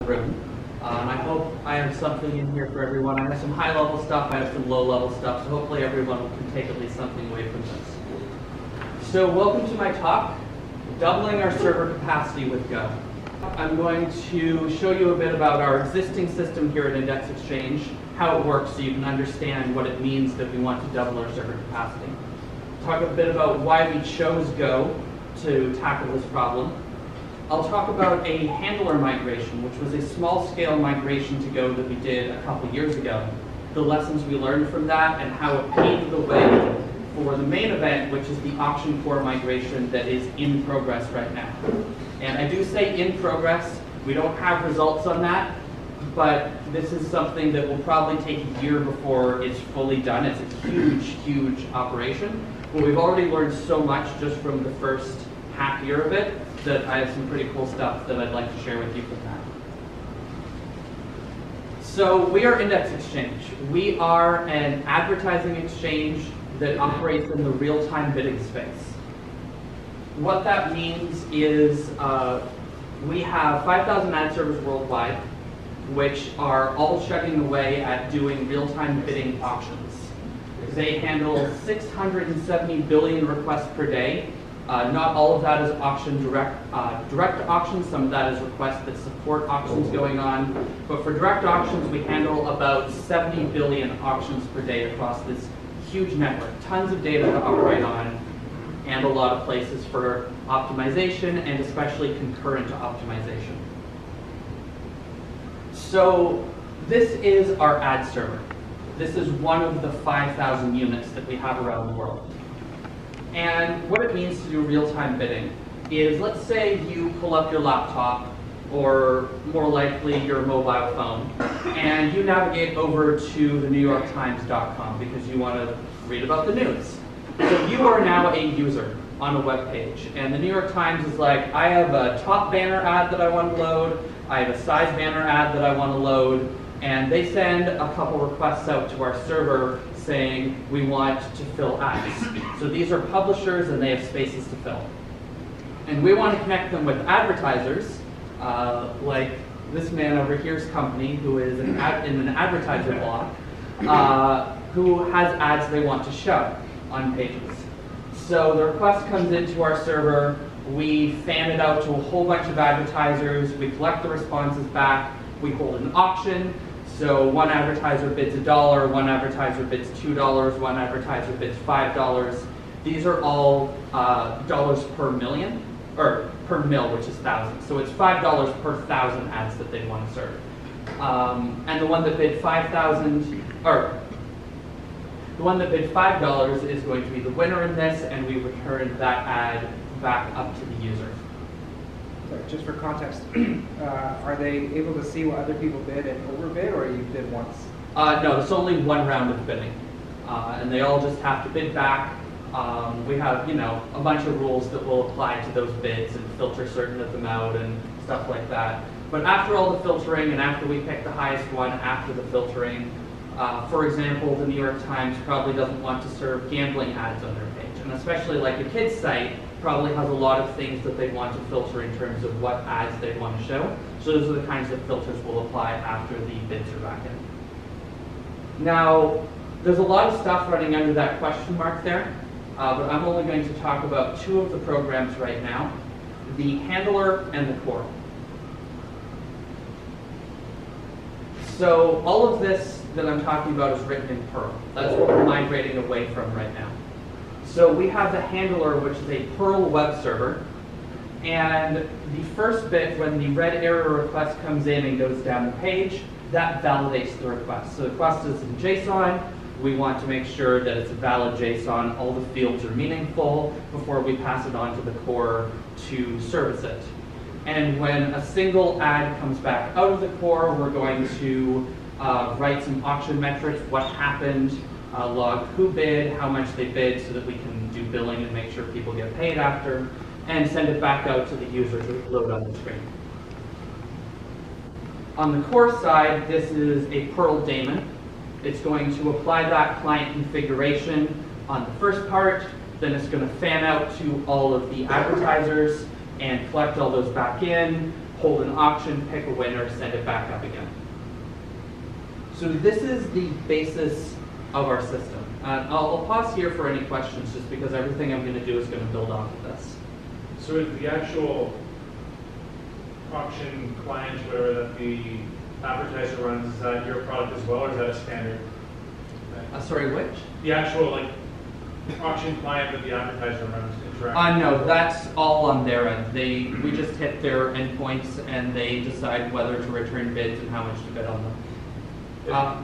room. And I hope I have something in here for everyone. I have some high-level stuff, I have some low-level stuff, so hopefully everyone can take at least something away from this. So welcome to my talk, Doubling Our Server Capacity with Go. I'm going to show you a bit about our existing system here at Index Exchange, how it works so you can understand what it means that we want to double our server capacity. Talk a bit about why we chose Go to tackle this problem. I'll talk about a handler migration, which was a small-scale migration to Go that we did a couple years ago, the lessons we learned from that, and how it paved the way for the main event, which is the auction core migration that is in progress right now. And I do say in progress, we don't have results on that, but this is something that will probably take a year before it's fully done. It's a huge, huge operation. But we've already learned so much just from the first half year of it that I have some pretty cool stuff that I'd like to share with you from that. So we are Index Exchange. We are an advertising exchange that operates in the real-time bidding space. What that means is we have 5,000 ad servers worldwide, which are all chugging away at doing real-time bidding auctions. They handle 670 billion requests per day. Not all of that is auction direct auctions. Some of that is requests that support auctions going on. But for direct auctions, we handle about 70 billion auctions per day across this huge network. Tons of data to operate on, and a lot of places for optimization, and especially concurrent optimization. So this is our ad server. This is one of the 5,000 units that we have around the world. And what it means to do real-time bidding is, let's say you pull up your laptop, or more likely your mobile phone, and you navigate over to the NewYorkTimes.com because you want to read about the news. So you are now a user on a web page, and the New York Times is like, I have a top banner ad that I want to load, I have a size banner ad that I want to load, and they send a couple requests out to our server saying we want to fill ads. So these are publishers and they have spaces to fill. And we want to connect them with advertisers, like this man over here's company who is in an advertiser block, who has ads they want to show on pages. So the request comes into our server, we fan it out to a whole bunch of advertisers, we collect the responses back, we hold an auction. So one advertiser bids $1, one advertiser bids $2, one advertiser bids $5. These are all dollars per million, or per mil, which is thousands. So it's $5 per 1,000 ads that they want to serve. And the one that bid the one that bid $5 is going to be the winner in this, and we return that ad back up to the user. Just for context, are they able to see what other people bid and overbid, or you bid once? No, it's only one round of bidding, and they all just have to bid back. We have, a bunch of rules that will apply to those bids and filter certain of them out and stuff like that. But after all the filtering, and after we pick the highest one after the filtering, for example, the New York Times probably doesn't want to serve gambling ads on their page, and especially like a kid's site probably has a lot of things that they want to filter in terms of what ads they want to show. So those are the kinds of filters we'll apply after the bids are back in. Now, there's a lot of stuff running under that question mark there, but I'm only going to talk about two of the programs right now, the handler and the core. So all of this that I'm talking about is written in Perl. That's what we're migrating away from right now. So we have the handler, which is a Perl web server. And the first bit, when the red error request comes in and goes down the page, that validates the request. So the request is in JSON. We want to make sure that it's a valid JSON. All the fields are meaningful before we pass it on to the core to service it. And when a single ad comes back out of the core, we're going to write some auction metrics, what happened, log who bid, how much they bid, so that we can do billing and make sure people get paid after, and send it back out to the user to load on the screen. On the core side, this is a Perl daemon. It's going to apply that client configuration on the first part, then it's going to fan out to all of the advertisers and collect all those back in, hold an auction, pick a winner, send it back up again. So this is the basis of our system. I'll pause here for any questions, just because everything I'm going to do is going to build off of this. So is the actual auction client, whatever that the advertiser runs, is that your product as well, or is that a standard thing? Sorry, which? The actual like auction client that the advertiser runs interact. No, that's all on their end. We just hit their endpoints and they decide whether to return bids and how much to bid on them. Are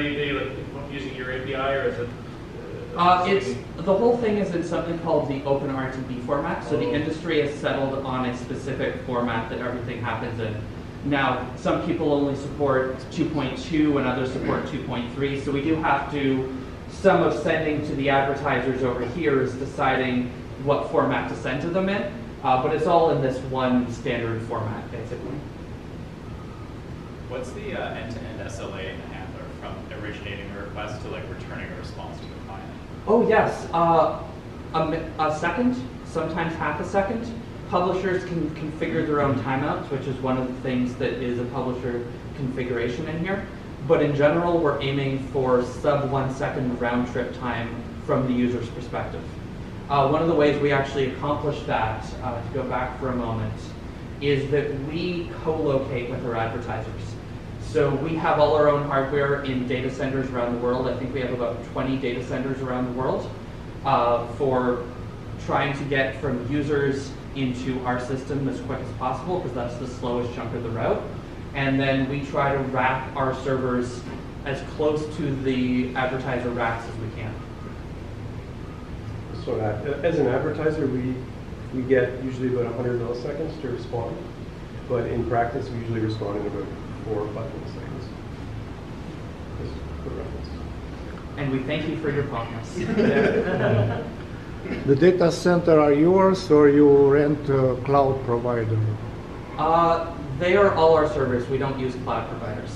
they like using your API, or is it? It's the whole thing is in something called the open RTB format. So the industry has settled on a specific format that everything happens in. Now, some people only support 2.2 and others support 2.3. So we do have to. Some of sending to the advertisers over here is deciding what format to send to them in, but it's all in this one standard format, basically. What's the end-to-end SLA in the handler from originating a request to like returning a response to the client? Oh yes, a second, sometimes half a second. Publishers can configure their own timeouts, which is one of the things that is a publisher configuration in here. But in general, we're aiming for sub 1 second round trip time from the user's perspective. One of the ways we actually accomplish that, to go back for a moment, is that we co-locate with our advertisers. So we have all our own hardware in data centers around the world. I think we have about 20 data centers around the world for trying to get from users into our system as quick as possible, because that's the slowest chunk of the route. And then we try to rack our servers as close to the advertiser racks as we can. So as an advertiser, we get usually about 100 milliseconds to respond, but in practice, we usually respond in about 4 or 5 milliseconds. Just for reference. And we thank you for your promise. The data center are yours, or you rent a cloud provider? They are all our servers. We don't use cloud providers.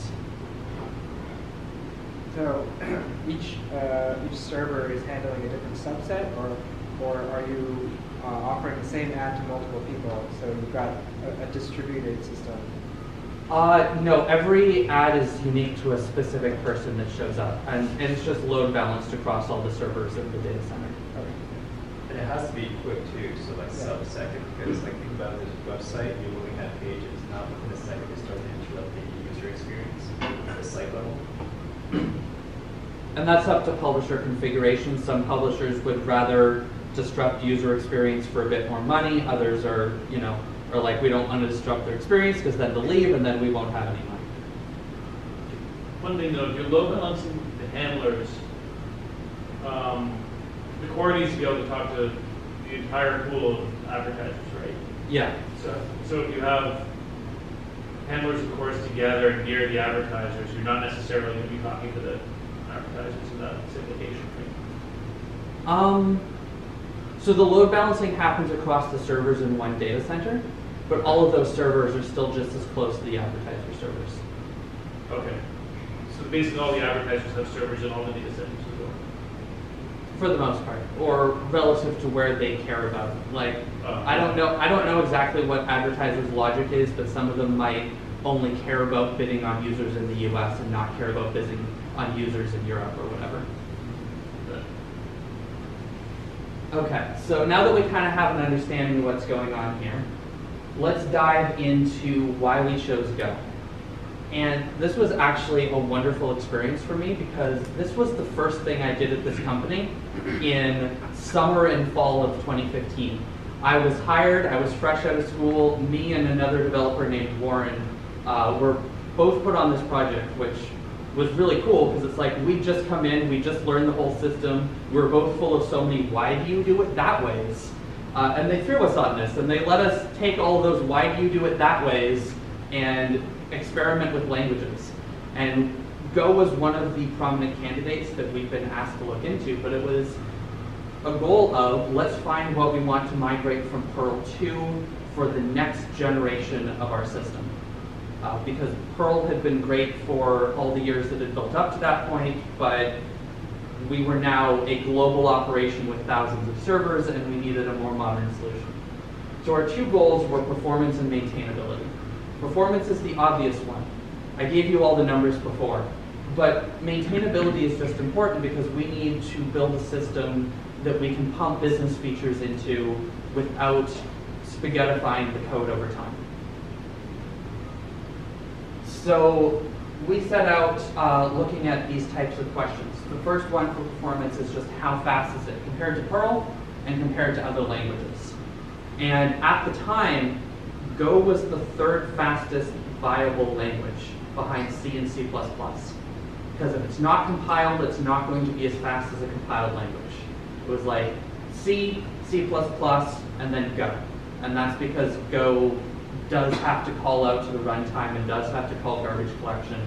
So each server is handling a different subset, or are you offering the same ad to multiple people? So you've got a distributed system. No, every ad is unique to a specific person that shows up, and it's just load balanced across all the servers of the data center. Okay. And it has to be quick too, so like sub-second, because like think about this website, you're looking at pages, not within a second you start to interrupt the user experience at the site level. And that's up to publisher configuration. Some publishers would rather disrupt user experience for a bit more money. Others are like, we don't want to disrupt their experience because then they'll leave and then we won't have any money. One thing though, if you're load balancing the handlers, the core needs to be able to talk to the entire pool of advertisers, right? Yeah. So if you have handlers of course together near the advertisers, you're not necessarily going to be talking to the advertisers in that same location, right? So the load balancing happens across the servers in one data center, but all of those servers are still just as close to the advertiser servers. Okay. So basically all the advertisers have servers in all the data centers as well? For the most part, or relative to where they care about. Like, I don't know exactly what advertisers' logic is, but some of them might only care about bidding on users in the US and not care about bidding on users in Europe or whatever. Okay, so now that we kind of have an understanding of what's going on here, let's dive into why we chose Go. And this was actually a wonderful experience for me because this was the first thing I did at this company in summer and fall of 2015. I was hired, I was fresh out of school, me and another developer named Warren were both put on this project, which was really cool because it's like we just come in, we just learned the whole system, we were both full of so many why do you do it that ways, and they threw us on this and they let us take all those why do you do it that ways and experiment with languages. And Go was one of the prominent candidates that we've been asked to look into, but it was a goal of let's find what we want to migrate from Perl 2 for the next generation of our system. Because Perl had been great for all the years that had built up to that point, but we were now a global operation with thousands of servers and we needed a more modern solution. So our two goals were performance and maintainability. Performance is the obvious one. I gave you all the numbers before. But maintainability is just important because we need to build a system that we can pump business features into without spaghettifying the code over time. So we set out looking at these types of questions. The first one for performance is just how fast is it compared to Perl and compared to other languages. And at the time, Go was the third fastest viable language behind C and C++. Because if it's not compiled, it's not going to be as fast as a compiled language. It was like C, C++, and then Go. And that's because Go does have to call out to the runtime and does have to call garbage collection.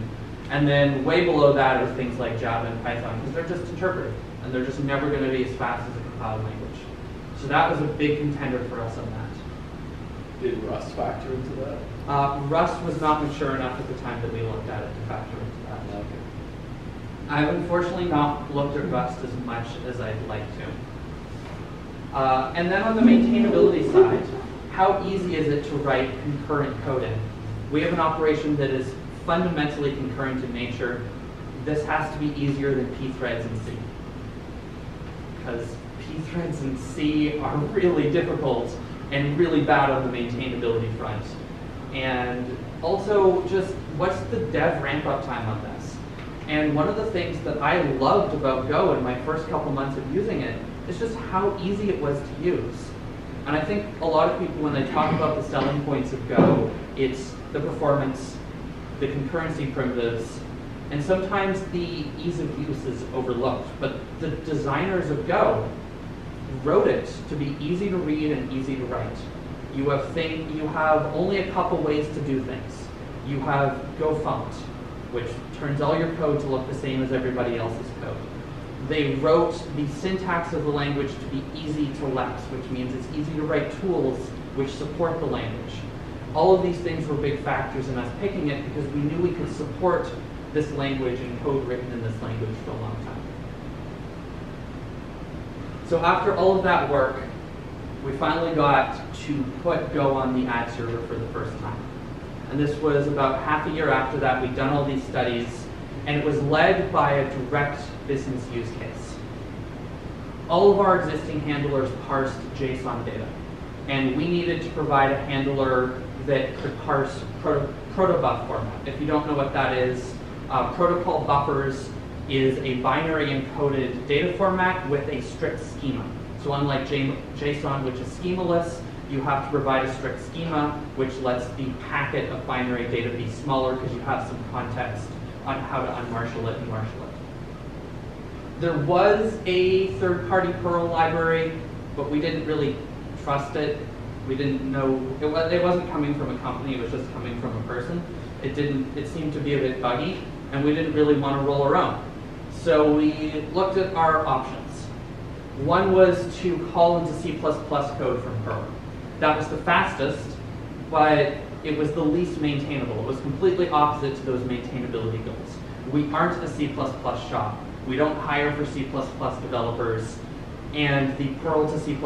And then way below that are things like Java and Python, because they're just interpreted, and they're just never going to be as fast as a compiled language. So that was a big contender for us on that. Did Rust factor into that? Rust was not mature enough at the time that we looked at it to factor into that. Okay. I've unfortunately not looked at Rust as much as I'd like to. And then on the maintainability side, how easy is it to write concurrent code in? We have an operation that is fundamentally concurrent in nature. This has to be easier than pthreads in C. Because pthreads in C are really difficult and really bad on the maintainability front. And also, just what's the dev ramp-up time on this? And one of the things that I loved about Go in my first couple months of using it is just how easy it was to use. And I think a lot of people, when they talk about the selling points of Go, it's the performance, the concurrency primitives, and sometimes the ease of use is overlooked. But the designers of Go wrote it to be easy to read and easy to write. You have only a couple ways to do things. You have Go font, which turns all your code to look the same as everybody else's code. They wrote the syntax of the language to be easy to lex, which means it's easy to write tools which support the language. All of these things were big factors in us picking it because we knew we could support this language and code written in this language for a long time. So after all of that work, we finally got to put Go on the ad server for the first time. And this was about half a year after that. We'd done all these studies, and it was led by a direct business use case. All of our existing handlers parsed JSON data, and we needed to provide a handler that could parse protobuf format. If you don't know what that is, protocol buffers is a binary encoded data format with a strict schema. So unlike JSON, which is schemaless, you have to provide a strict schema, which lets the packet of binary data be smaller because you have some context on how to unmarshal it and marshal it. There was a third-party Perl library, but we didn't really trust it. We didn't know, it wasn't coming from a company, it was just coming from a person. It seemed to be a bit buggy, and we didn't really want to roll our own. So we looked at our options. One was to call into C++ code from Perl. That was the fastest, but it was the least maintainable. It was completely opposite to those maintainability goals. We aren't a C++ shop. We don't hire for C++ developers, and the Perl to C++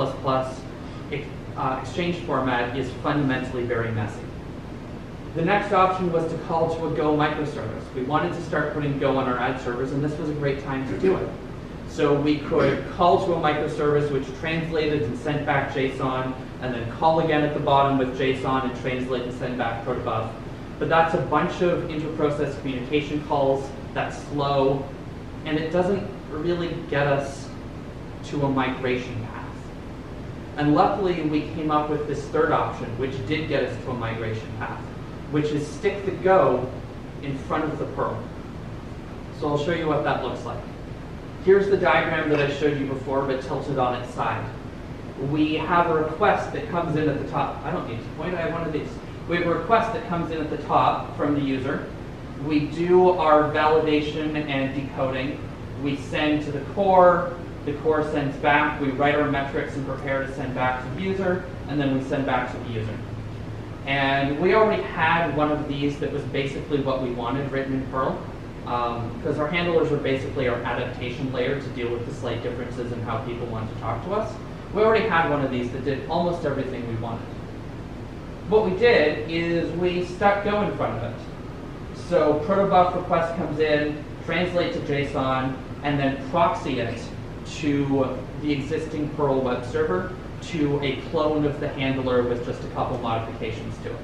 exchange format is fundamentally very messy. The next option was to call to a Go microservice. We wanted to start putting Go on our ad servers, and this was a great time to do it. So we could call to a microservice which translated and sent back JSON, and then call again at the bottom with JSON and translate and send back protobuf. But that's a bunch of inter-process communication calls, that's slow, and it doesn't really get us to a migration path. And luckily, we came up with this third option, which did get us to a migration path, which is stick the Go in front of the Perl. So I'll show you what that looks like. Here's the diagram that I showed you before, but tilted on its side. We have a request that comes in at the top. I don't need to point, I have one of these. We have a request that comes in at the top from the user. We do our validation and decoding. We send to the core sends back. We write our metrics and prepare to send back to the user, and then we send back to the user. And we already had one of these that was basically what we wanted written in Perl, because our handlers were basically our adaptation layer to deal with the slight differences in how people want to talk to us. We already had one of these that did almost everything we wanted. what we did is we stuck Go in front of it. So protobuf request comes in, translate to JSON, and then proxy it to the existing Perl web server to a clone of the handler with just a couple modifications to it.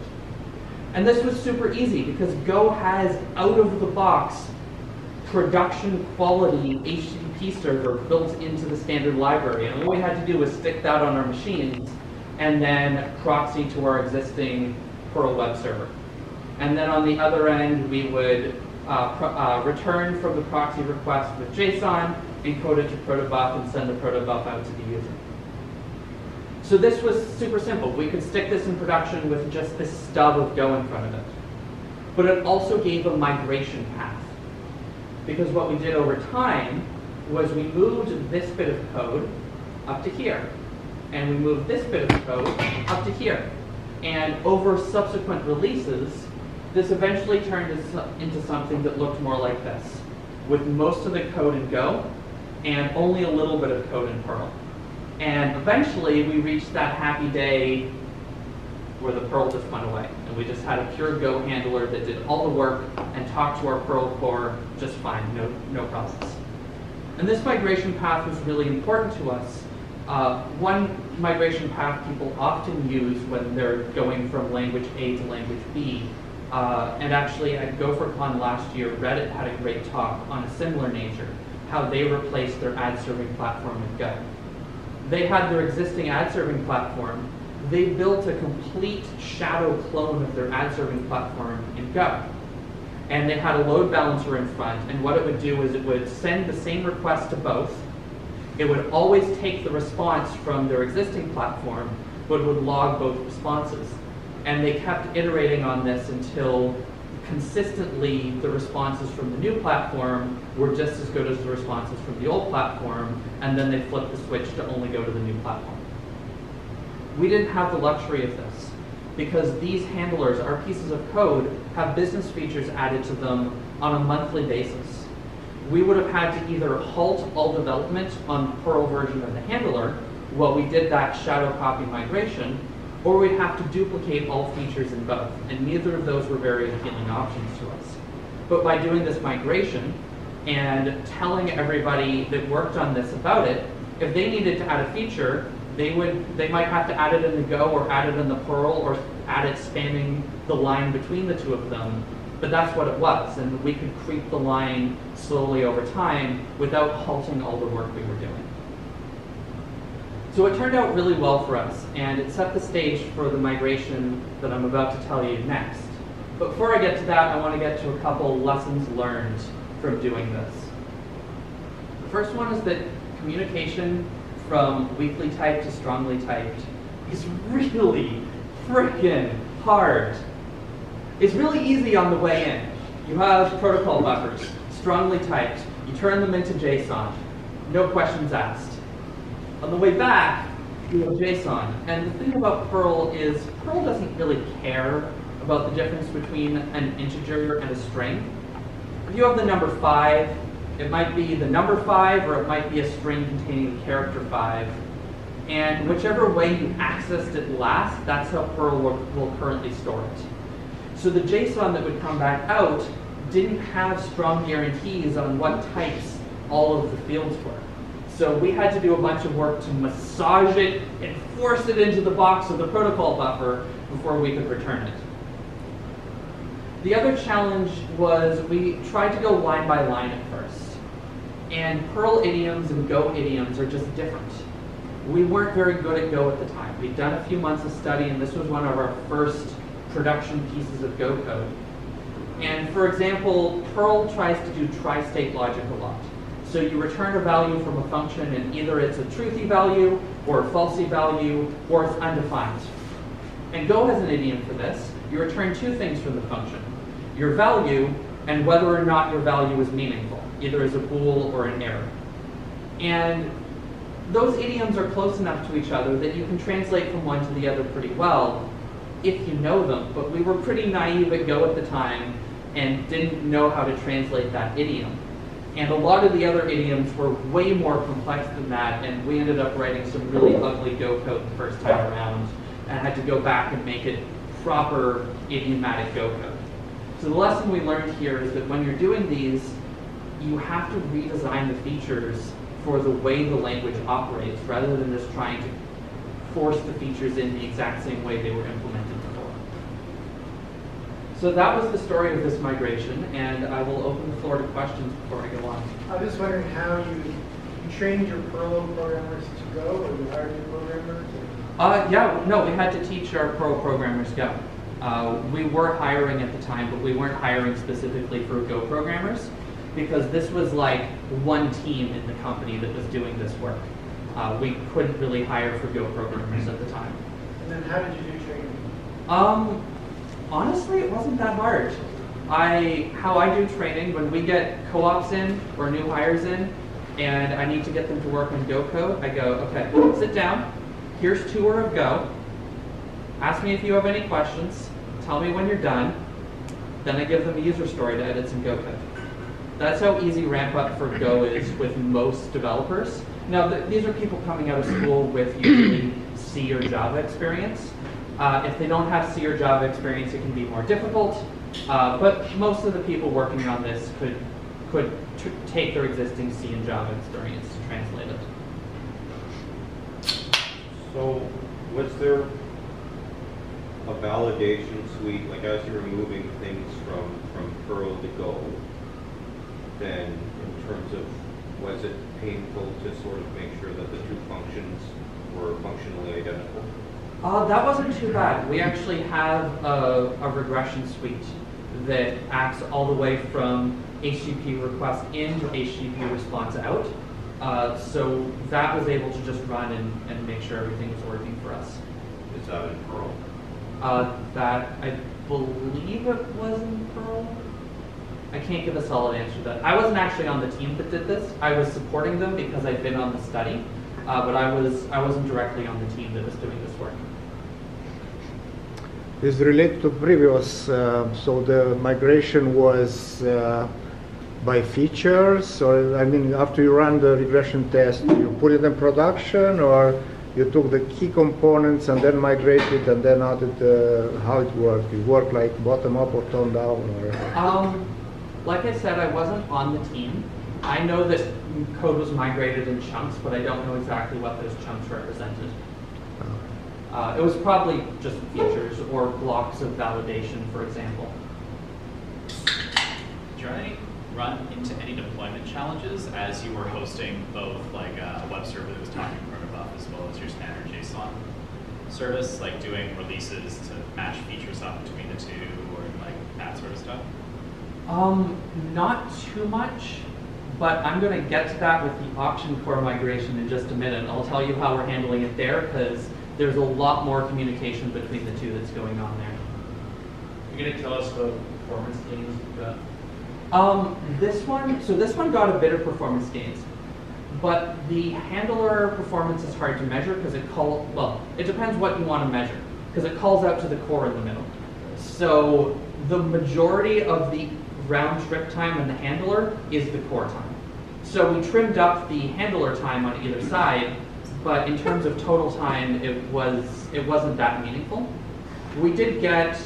And this was super easy because Go has out-of-the-box production quality HTTP server built into the standard library. And all we had to do was stick that on our machines and then proxy to our existing Perl web server. And then on the other end, we would return from the proxy request with JSON, encode it to protobuf, and send the protobuf out to the user. So this was super simple. We could stick this in production with just this stub of Go in front of it. But it also gave a migration path. Because what we did over time was we moved this bit of code up to here. And we moved this bit of code up to here. And over subsequent releases, this eventually turned into something that looked more like this, with most of the code in Go and only a little bit of code in Perl. And eventually, we reached that happy day where the Perl just went away. And we just had a pure Go handler that did all the work and talked to our Perl core just fine, no problems. And this migration path was really important to us. One migration path people often use when they're going from language A to language B, and actually at GopherCon last year, Reddit had a great talk on a similar nature, how they replaced their ad serving platform with Go. They had their existing ad serving platform. They built a complete shadow clone of their ad serving platform in Go. And they had a load balancer in front, and what it would do is it would send the same request to both. It would always take the response from their existing platform, but would log both responses. And they kept iterating on this until consistently the responses from the new platform were just as good as the responses from the old platform, and then they flipped the switch to only go to the new platform. We didn't have the luxury of this because these handlers, our pieces of code, have business features added to them on a monthly basis. We would have had to either halt all development on the Perl version of the handler while we did that shadow copy migration, or we'd have to duplicate all features in both, and neither of those were very appealing options to us. But by doing this migration and telling everybody that worked on this about it, if they needed to add a feature, they might have to add it in the Go or add it in the Perl or add it spanning the line between the two of them. But that's what it was, and we could creep the line slowly over time without halting all the work we were doing. So it turned out really well for us, and it set the stage for the migration that I'm about to tell you next. But before I get to that, I want to get to a couple lessons learned from doing this. The first one is that communication from weakly typed to strongly typed is really frickin' hard. It's really easy on the way in. You have protocol buffers, strongly typed. You turn them into JSON. No questions asked. On the way back, you have JSON. And the thing about Perl is Perl doesn't really care about the difference between an integer and a string. If you have the number 5, it might be the number 5, or it might be a string containing the character 5. And whichever way you accessed it last, that's how Perl will currently store it. So the JSON that would come back out didn't have strong guarantees on what types all of the fields were. So we had to do a bunch of work to massage it and force it into the box of the protocol buffer before we could return it. The other challenge was we tried to go line by line at first. And Perl idioms and Go idioms are just different. We weren't very good at Go at the time. We'd done a few months of study, and this was one of our first production pieces of Go code. And for example, Perl tries to do tri-state logic a lot. So you return a value from a function, and either it's a truthy value, or a falsy value, or it's undefined. And Go has an idiom for this. You return two things from the function: your value, and whether or not your value is meaningful, either as a bool or an error. And those idioms are close enough to each other that you can translate from one to the other pretty well if you know them. But we were pretty naive at Go at the time and didn't know how to translate that idiom. And a lot of the other idioms were way more complex than that, and we ended up writing some really ugly Go code the first time around, and had to go back and make it proper idiomatic Go code. So the lesson we learned here is that when you're doing these, you have to redesign the features for the way the language operates, rather than just trying to force the features in the exact same way they were implemented before. So that was the story of this migration, and I will open the floor to questions before I go on. I'm just wondering how you trained your Perl programmers to Go, or you hired new programmers? Yeah, no, we had to teach our Perl programmers Go. We were hiring at the time, but we weren't hiring specifically for Go programmers, because this was like one team in the company that was doing this work. We couldn't really hire for Go programmers at the time. And then how did you do training? Honestly, it wasn't that hard. How I do training, when we get co-ops in or new hires in, and I need to get them to work on Go code, I go, okay, sit down, here's tour of Go, ask me if you have any questions, tell me when you're done, then I give them a user story to edit some Go code. That's how easy ramp up for Go is with most developers. Now, these are people coming out of school with usually C or Java experience. If they don't have C or Java experience, it can be more difficult. But most of the people working on this could take their existing C and Java experience to translate it. So, was there a validation suite, like as you're moving things from Perl to Go, then in terms of, was it painful to sort of make sure that the two functions were functionally identical? That wasn't too bad. We actually have a regression suite that acts all the way from HTTP request in to HTTP response out. So that was able to just run and make sure everything was working for us. Is that in Perl? That I believe it was in Perl. I can't give a solid answer to that. I wasn't actually on the team that did this. I was supporting them because I'd been on the study, but I wasn't directly on the team that was doing this work. This related to previous, so the migration was by features, or I mean, after you run the regression test, you put it in production, or you took the key components and then migrated and then added how it worked? It worked like bottom up or top down, or? Like I said, I wasn't on the team. I know that code was migrated in chunks, but I don't know exactly what those chunks represented. It was probably just features or blocks of validation, for example. Did you run into any deployment challenges as you were hosting both like a web server that was talking protobuf as well as your standard JSON service, like doing releases to match features up between the two or like that sort of stuff? Not too much, but I'm going to get to that with the auction core migration in just a minute. I'll tell you how we're handling it there, because there's a lot more communication between the two that's going on there. You're going to tell us the performance gains you got? This one got a bit of performance gains, but the handler performance is hard to measure because it depends what you want to measure, because it calls out to the core in the middle. So the majority of the round trip time in the handler is the core time. So we trimmed up the handler time on either side, but in terms of total time, it wasn't that meaningful. We did get,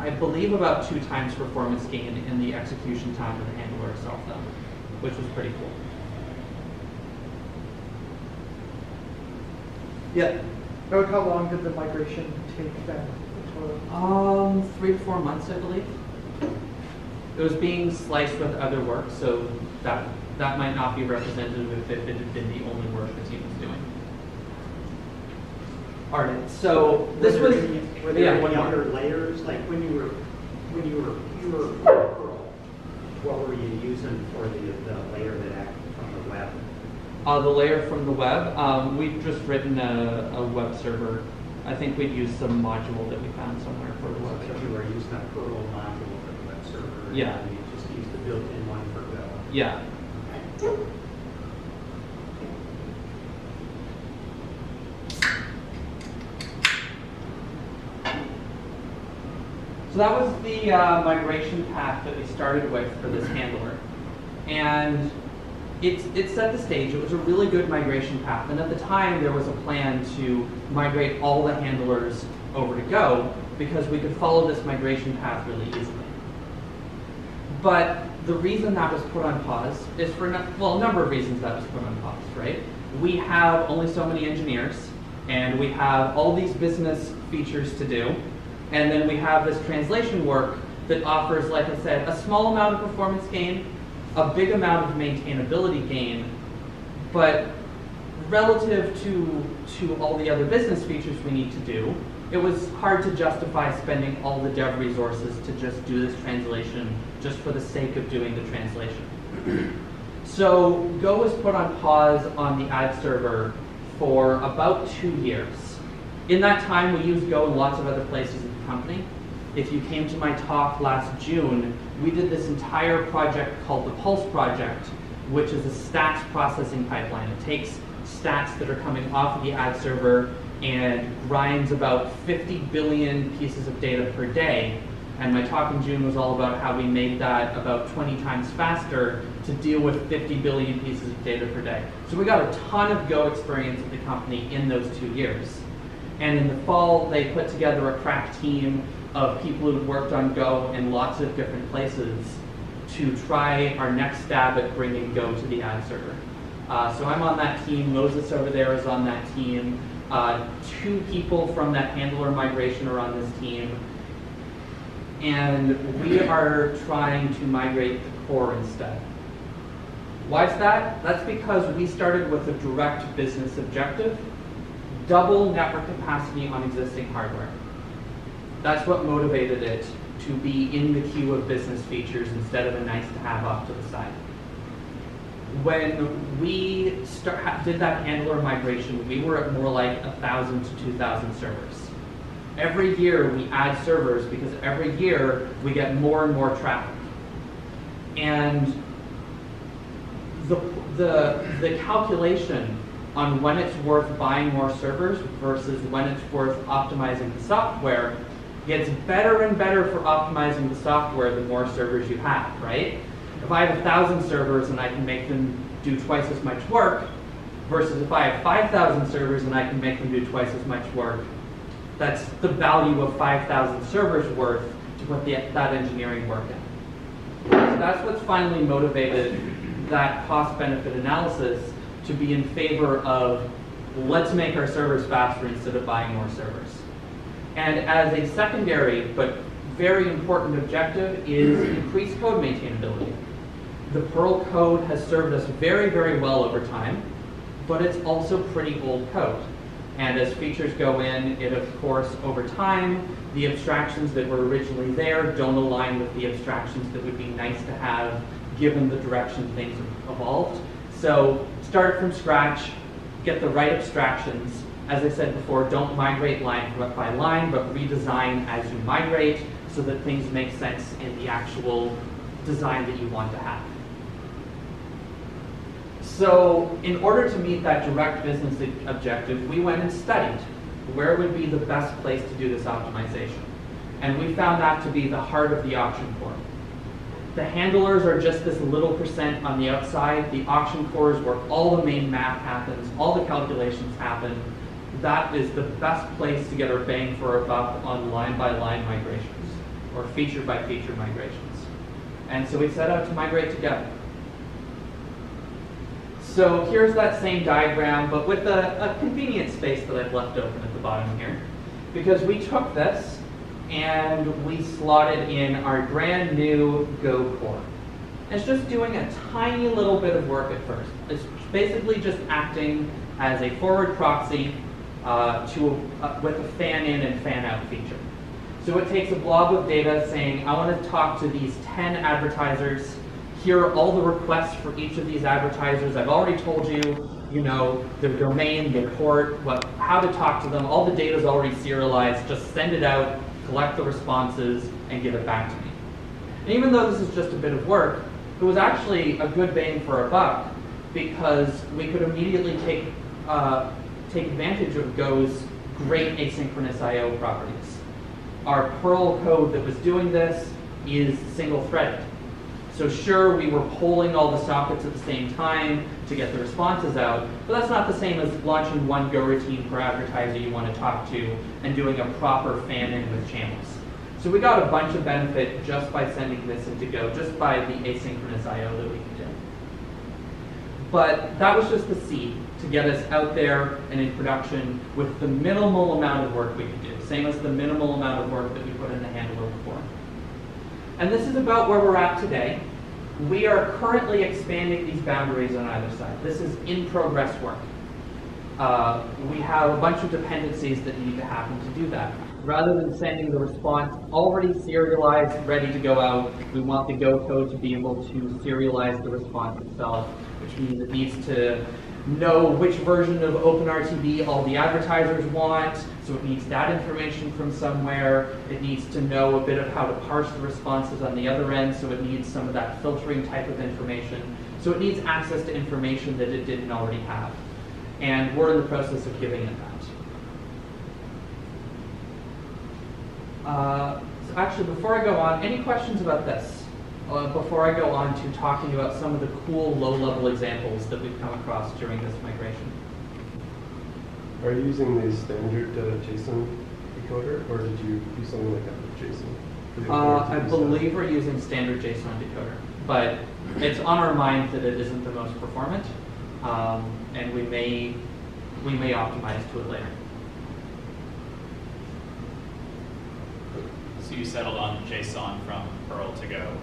I believe, about 2 times performance gain in the execution time of the handler itself, though, which was pretty cool. Yeah. About how long did the migration take then? 3 to 4 months, I believe. It was being sliced with other work, so that might not be representative if it had been the only work the team was doing. All right, so this was. Were there any other layers, like when you were Perl, what were you using for the layer that acted from the web? The layer from the web, we've just written a web server. I think we'd use some module that we found somewhere for the web server. So you were using a Perl module for the web server. Yeah. And you just used the built-in one for Go. Yeah. So that was the migration path that we started with for this handler. And it set the stage. It was a really good migration path. And at the time, there was a plan to migrate all the handlers over to Go. because we could follow this migration path really easily. But the reason that was put on pause is for, well, a number of reasons that was put on pause, right? We have only so many engineers, and we have all these business features to do, and then we have this translation work that offers, like I said, a small amount of performance gain, a big amount of maintainability gain, but relative to all the other business features we need to do, it was hard to justify spending all the dev resources to just do this translation just for the sake of doing the translation. So Go was put on pause on the ad server for about 2 years. In that time, we used Go in lots of other places in the company. If you came to my talk last June, we did this entire project called the Pulse project, which is a stats processing pipeline. It takes stats that are coming off of the ad server and grinds about 50 billion pieces of data per day. And my talk in June was all about how we made that about 20 times faster to deal with 50 billion pieces of data per day. So we got a ton of Go experience at the company in those 2 years. And in the fall, they put together a crack team of people who've worked on Go in lots of different places to try our next stab at bringing Go to the ad server. So I'm on that team. Moses over there is on that team. 2 people from that handler migration are on this team. And we are trying to migrate the core instead. Why is that? That's because we started with a direct business objective: double network capacity on existing hardware. That's what motivated it to be in the queue of business features instead of a nice to have off to the side. When we did that handler migration, we were at more like 1,000 to 2,000 servers. Every year we add servers because every year we get more and more traffic. And the calculation on when it's worth buying more servers versus when it's worth optimizing the software gets better and better for optimizing the software the more servers you have, right? If I have 1,000 servers and I can make them do twice as much work, versus if I have 5,000 servers and I can make them do twice as much work, that's the value of 5,000 servers worth to put that engineering work in. So that's what's finally motivated that cost-benefit analysis to be in favor of, let's make our servers faster instead of buying more servers. And as a secondary but very important objective is increased code maintainability. The Perl code has served us very, very well over time, but it's also pretty old code. And as features go in, it of course, over time, the abstractions that were originally there don't align with the abstractions that would be nice to have given the direction things have evolved. So start from scratch, get the right abstractions. As I said before, don't migrate line by line, but redesign as you migrate so that things make sense in the actual design that you want to have. So in order to meet that direct business objective, we went and studied where would be the best place to do this optimization. And we found that to be the heart of the auction core. The handlers are just this little percent on the outside. The auction core is where all the main math happens, all the calculations happen. That is the best place to get our bang for our buck on line-by-line migrations, or feature-by-feature migrations. And so we set out to migrate together. So here's that same diagram, but with a convenient space that I've left open at the bottom here. Because we took this and we slotted in our brand new Go core. It's just doing a tiny little bit of work at first. It's basically just acting as a forward proxy with a fan in and fan out feature. So it takes a blob of data saying, I want to talk to these 10 advertisers. Here are all the requests for each of these advertisers. I've already told you, their domain, their port, how to talk to them. All the data is already serialized. Just send it out, collect the responses, and give it back to me. And even though this is just a bit of work, it was actually a good bang for our buck because we could immediately take advantage of Go's great asynchronous I/O properties. Our Perl code that was doing this is single-threaded. So sure, we were polling all the sockets at the same time to get the responses out, but that's not the same as launching one Go routine per advertiser you want to talk to and doing a proper fan-in with channels. So we got a bunch of benefit just by sending this into Go, just by the asynchronous I/O that we could do. But that was just the seed to get us out there and in production with the minimal amount of work we could do, same as the minimal amount of work that we put in the handler before. And this is about where we're at today. We are currently expanding these boundaries on either side. This is in progress work. We have a bunch of dependencies that need to happen to do that. Rather than sending the response already serialized, ready to go out, we want the Go code to be able to serialize the response itself, which means it needs to know which version of OpenRTB all the advertisers want, so it needs that information from somewhere. It needs to know a bit of how to parse the responses on the other end, so it needs some of that filtering type of information. So it needs access to information that it didn't already have. And we're in the process of giving it that. So actually, before I go on, any questions about this? Before I go on to talking about some of the cool low-level examples that we've come across during this migration. Are you using the standard JSON decoder, or did you do something like that with JSON? I believe we're using standard JSON decoder, but it's on our mind that it isn't the most performant, and we may optimize to it later. So you settled on JSON from Perl to Go?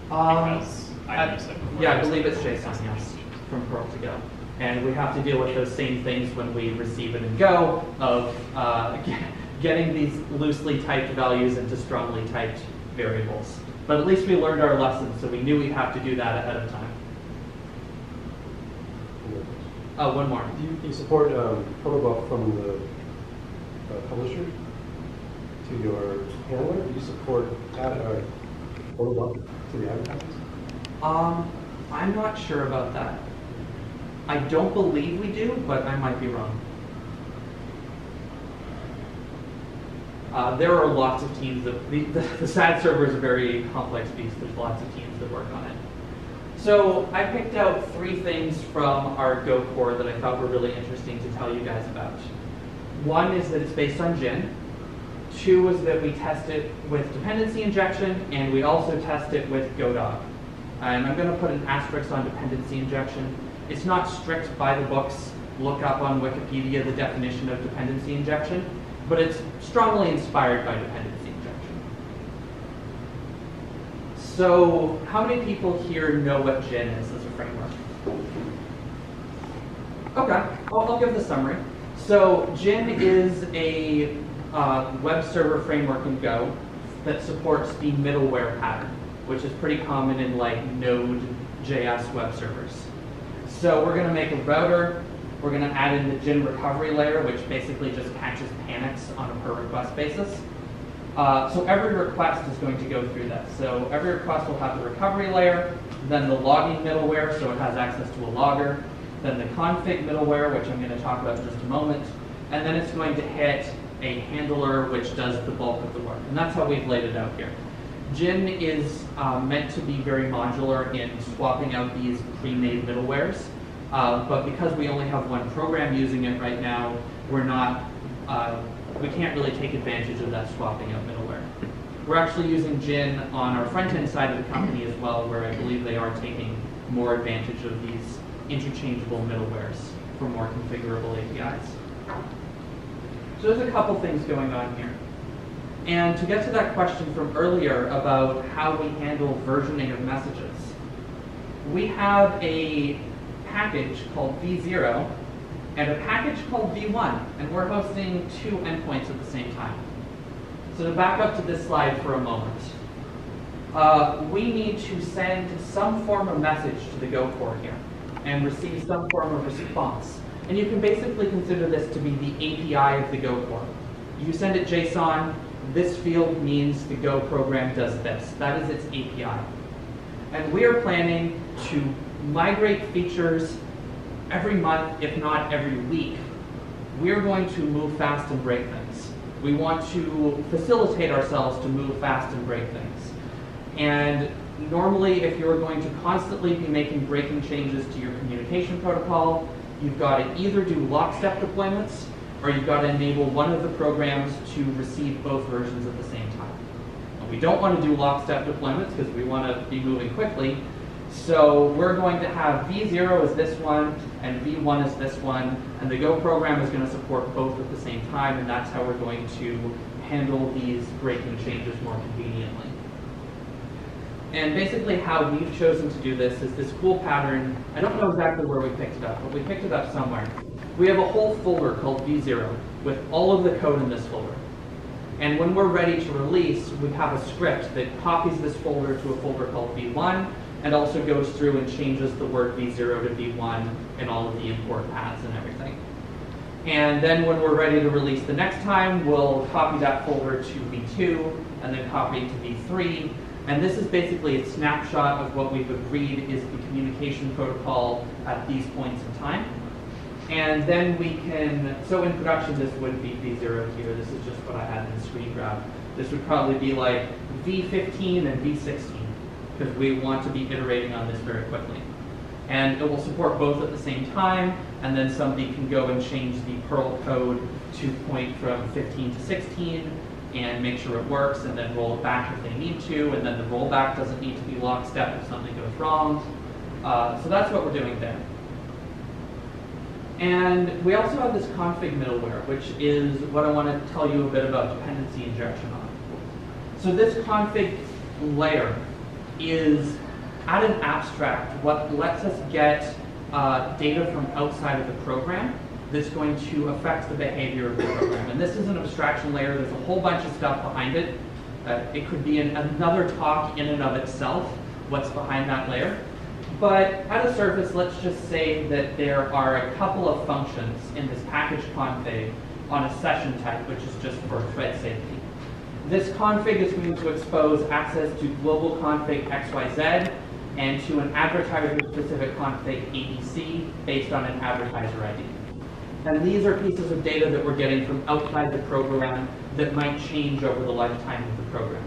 Because I said before. Yeah, I believe it's JSON, yes, from Perl to Go. And we have to deal with those same things when we receive it in Go of getting these loosely typed values into strongly typed variables. But at least we learned our lesson, so we knew we'd have to do that ahead of time. Oh, one more. Do you support protobuf from the publisher to your handler? Do you support protobuf to the advertisers? I'm not sure about that. I don't believe we do, but I might be wrong. There are lots of teams that, the SAD server is a very complex beast. There's lots of teams that work on it. So I picked out 3 things from our Go core that I thought were really interesting to tell you guys about. One is that it's based on Gin. 2 is that we test it with dependency injection, and we also test it with Godog. And I'm going to put an asterisk on dependency injection. It's not strict by the books. Look up on Wikipedia the definition of dependency injection, but it's strongly inspired by dependency injection. So how many people here know what Gin is as a framework? Okay, I'll give the summary. So Gin is a web server framework in Go that supports the middleware pattern, which is pretty common in like Node.js web servers. So we're going to make a router. We're going to add in the Gin recovery layer, which basically just catches panics on a per request basis. So every request is going to go through that. So every request will have the recovery layer, then the logging middleware, so it has access to a logger, then the config middleware, which I'm going to talk about in just a moment, and then it's going to hit a handler which does the bulk of the work. And that's how we've laid it out here. Gin is meant to be very modular in swapping out these pre-made middlewares, but because we only have one program using it right now, we can't really take advantage of that swapping out middleware. We're actually using Gin on our front-end side of the company as well, where I believe they are taking more advantage of these interchangeable middlewares for more configurable APIs. So there's a couple things going on here. And to get to that question from earlier about how we handle versioning of messages, we have a package called v0 and a package called v1, and we're hosting 2 endpoints at the same time. So to back up to this slide for a moment, we need to send some form of message to the Go core here and receive some form of response. And you can basically consider this to be the API of the Go core. You send it JSON, this field means the Go program does this. That is its API. And we are planning to migrate features every month, if not every week. We're going to move fast and break things. We want to facilitate ourselves to move fast and break things. And Normally, if you're going to constantly be making breaking changes to your communication protocol, you've got to either do lockstep deployments, or you've got to enable one of the programs to receive both versions at the same time. And we don't want to do lockstep deployments because we want to be moving quickly. So we're going to have V0 as this one, and V1 as this one, and the Go program is going to support both at the same time, and that's how we're going to handle these breaking changes more conveniently. And basically how we've chosen to do this is this cool pattern. I don't know exactly where we picked it up, but we picked it up somewhere. We have a whole folder called V0 with all of the code in this folder. And when we're ready to release, we have a script that copies this folder to a folder called V1, and also goes through and changes the word V0 to V1 and all of the import paths and everything. And then when we're ready to release the next time, we'll copy that folder to V2, and then copy it to V3. And this is basically a snapshot of what we've agreed is the communication protocol at these points in time. And then we can, so in production this would be V0 here. This is just what I had in the screen grab. This would probably be like V15 and V16, because we want to be iterating on this very quickly. And it will support both at the same time, and then somebody can go and change the Perl code to point from 15 to 16 and make sure it works, and then roll it back if they need to, and then the rollback doesn't need to be lockstep if something goes wrong. So that's what we're doing there. And we also have this config middleware, which is what I want to tell you a bit about dependency injection on. So this config layer is, at an abstract, what lets us get data from outside of the program that's going to affect the behavior of the program. And this is an abstraction layer. There's a whole bunch of stuff behind it. It could be another talk in and of itself, what's behind that layer. But at a surface, let's just say that there are a couple of functions in this package config on a session type, which is just for thread safety. This config is going to expose access to global config XYZ and to an advertiser-specific config ABC based on an advertiser ID. And these are pieces of data that we're getting from outside the program that might change over the lifetime of the program.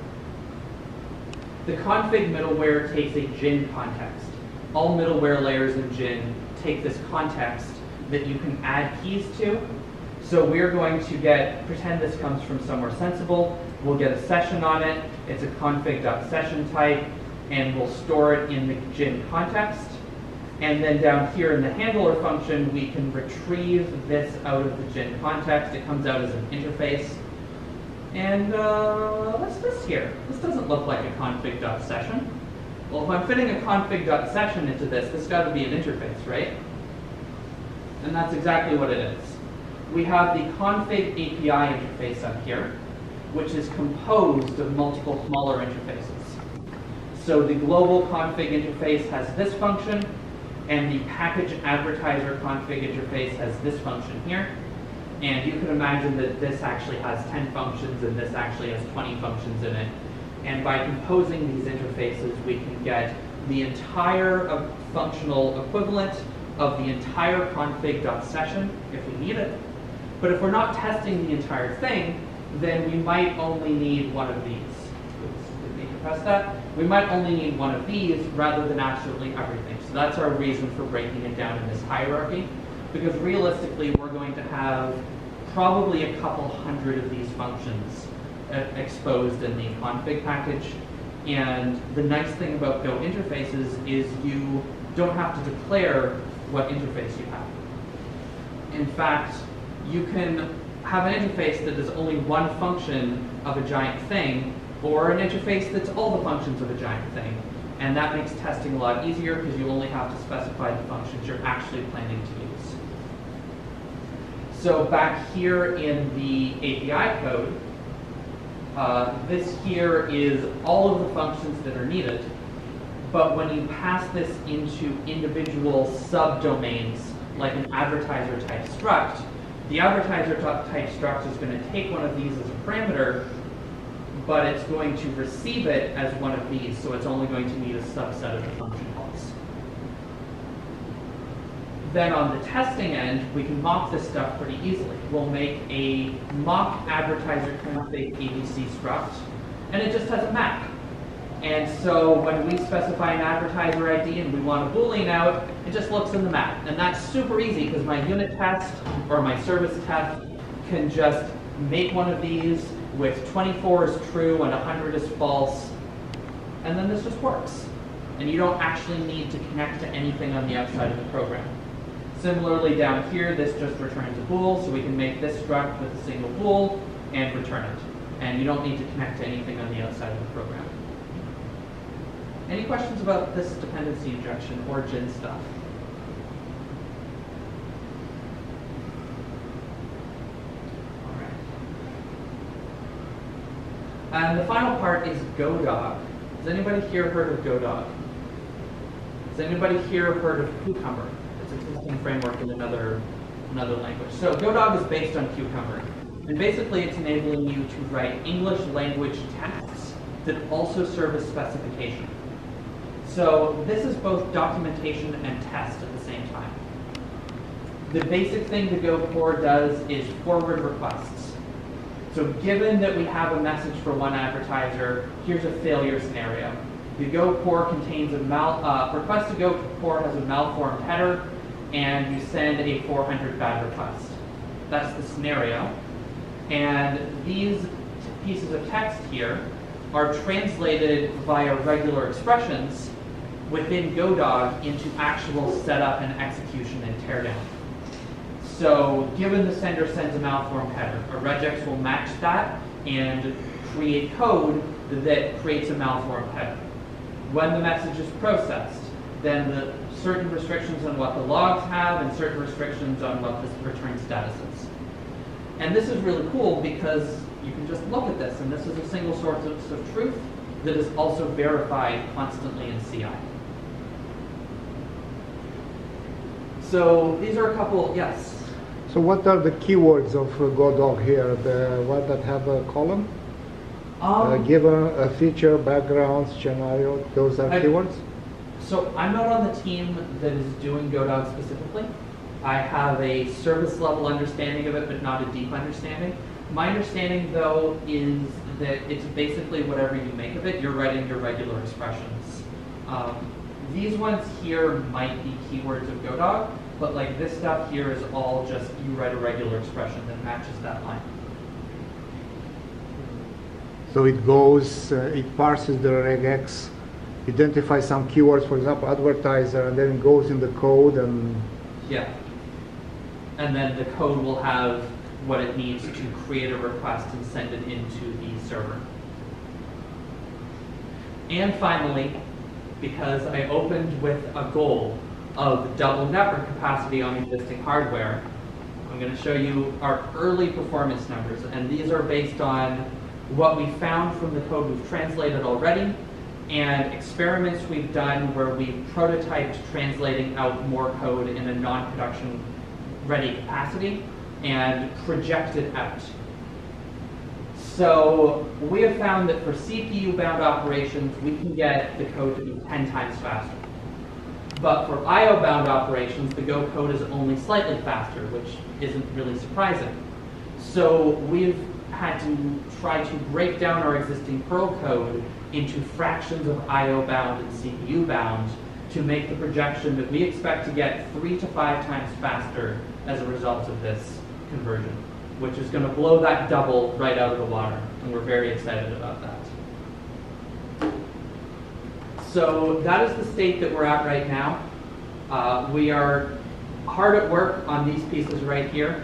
The config middleware takes a GIN context. All middleware layers in GIN take this context that you can add keys to. So we're going to pretend this comes from somewhere sensible. We'll get a session on it. It's a config.session type, and we'll store it in the GIN context. And then down here in the handler function, we can retrieve this out of the GIN context. It comes out as an interface. And what's this here? This doesn't look like a config.session. Well, if I'm fitting a config.session into this, this got to be an interface, right? And that's exactly what it is. We have the config API interface up here, which is composed of multiple smaller interfaces. So the global config interface has this function, and the package advertiser config interface has this function here. And you can imagine that this actually has 10 functions, and this actually has 20 functions in it. And by composing these interfaces, we can get the entire functional equivalent of the entire config.session if we need it. But if we're not testing the entire thing, then we might only need one of these. Oops, didn't need to press that. We might only need one of these rather than absolutely everything. So that's our reason for breaking it down in this hierarchy. Because realistically, we're going to have probably a couple hundred of these functions exposed in the config package. And the nice thing about Go interfaces is you don't have to declare what interface you have. In fact, you can have an interface that is only one function of a giant thing, or an interface that's all the functions of a giant thing. And that makes testing a lot easier because you only have to specify the functions you're actually planning to use. So back here in the API code, this here is all of the functions that are needed. But when you pass this into individual subdomains, like an advertiser type struct, the advertiser type struct is going to take one of these as a parameter, but it's going to receive it as one of these, so it's only going to need a subset of the function calls. Then on the testing end, we can mock this stuff pretty easily. We'll make a mock advertiser config ABC struct, and it just has a map. And so when we specify an advertiser ID and we want a Boolean out, it just looks in the map. And that's super easy because my unit test or my service test can just make one of these with 24 is true and 100 is false. And then this just works. And you don't actually need to connect to anything on the outside of the program. Similarly, down here, this just returns a bool, so we can make this struct with a single bool and return it. And you don't need to connect to anything on the outside of the program. Any questions about this dependency injection or GIN stuff? All right. And the final part is Godog. Has anybody here heard of Godog? Has anybody here heard of Cucumber? It's an existing framework in another language. So Godog is based on Cucumber. And basically it's enabling you to write English language texts that also serve as specification. So this is both documentation and test at the same time. The basic thing the Go core does is forward requests. So given that we have a message for one advertiser, here's a failure scenario. The Go core contains a request to Go core has a malformed header, and you send a 400 bad request. That's the scenario. And these pieces of text here are translated via regular expressions within Godog into actual setup and execution and teardown. So given the sender sends a malformed header, a regex will match that and create code that creates a malformed header. When the message is processed, then the certain restrictions on what the logs have and certain restrictions on what the return status is. And this is really cool because you can just look at this, and this is a single source of truth that is also verified constantly in CI. So these are a couple, yes? So what are the keywords of Godog here? The one that have a column? Given a feature, background, scenario, those are keywords? So I'm not on the team that is doing Godog specifically. I have a service level understanding of it, but not a deep understanding. My understanding, though, is that it's basically whatever you make of it. You're writing your regular expressions. These ones here might be keywords of Godog, but like this stuff here is all just you write a regular expression that matches that line. So it goes, it parses the regex, identifies some keywords, for example, advertiser, and then it goes in the code and... Yeah. And then the code will have what it needs to create a request and send it into the server. And finally, because I opened with a goal of double network capacity on existing hardware, I'm going to show you our early performance numbers. And these are based on what we found from the code we've translated already and experiments we've done where we've prototyped translating out more code in a non-production ready capacity and projected out. So we have found that for CPU-bound operations, we can get the code to be 10 times faster. But for I/O-bound operations, the Go code is only slightly faster, which isn't really surprising. So we've had to try to break down our existing Perl code into fractions of I/O-bound and CPU-bound to make the projection that we expect to get 3 to 5 times faster as a result of this conversion, which is going to blow that double right out of the water, and we're very excited about that. So that is the state that we're at right now. We are hard at work on these pieces right here.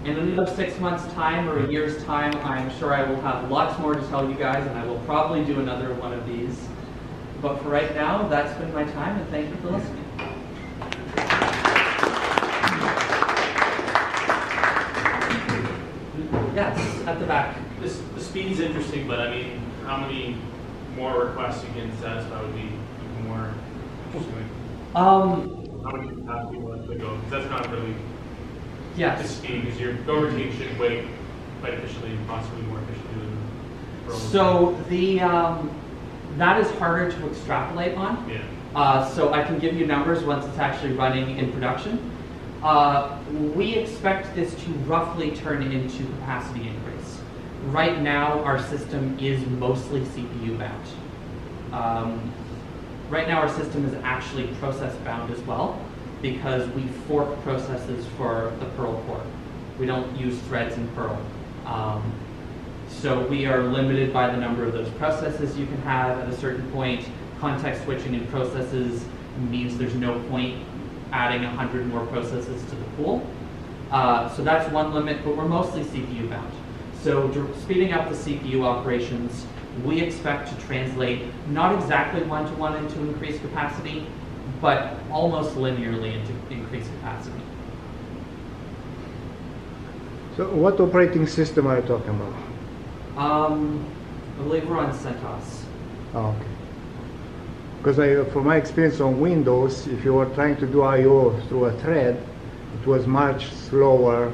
In another 6 months' time or a year's time, I'm sure I will have lots more to tell you guys, and I will probably do another one of these. But for right now, that's been my time, and thank you for listening. Yes, at the back. The speed's interesting, but I mean, how many more requests you can satisfy would be even more interesting. How many capacity will it go? Because that's not really the speed, because your go routine should wait quite efficiently, possibly more efficiently than Perl. So the that is harder to extrapolate on. Yeah. So I can give you numbers once it's actually running in production. We expect this to roughly turn into capacity increase. Right now, our system is mostly CPU bound. Right now our system is actually process bound as well, because we fork processes for the Perl core. We don't use threads in Perl. So we are limited by the number of those processes you can have. At a certain point, context switching in processes means there's no point adding 100 more processes to the pool. So that's one limit, but we're mostly CPU bound. So speeding up the CPU operations, we expect to translate not exactly one-to-one into increased capacity, but almost linearly into increased capacity. So what operating system are you talking about? I believe we're on CentOS. Oh, okay. Because from my experience on Windows, if you were trying to do I/O through a thread, it was much slower,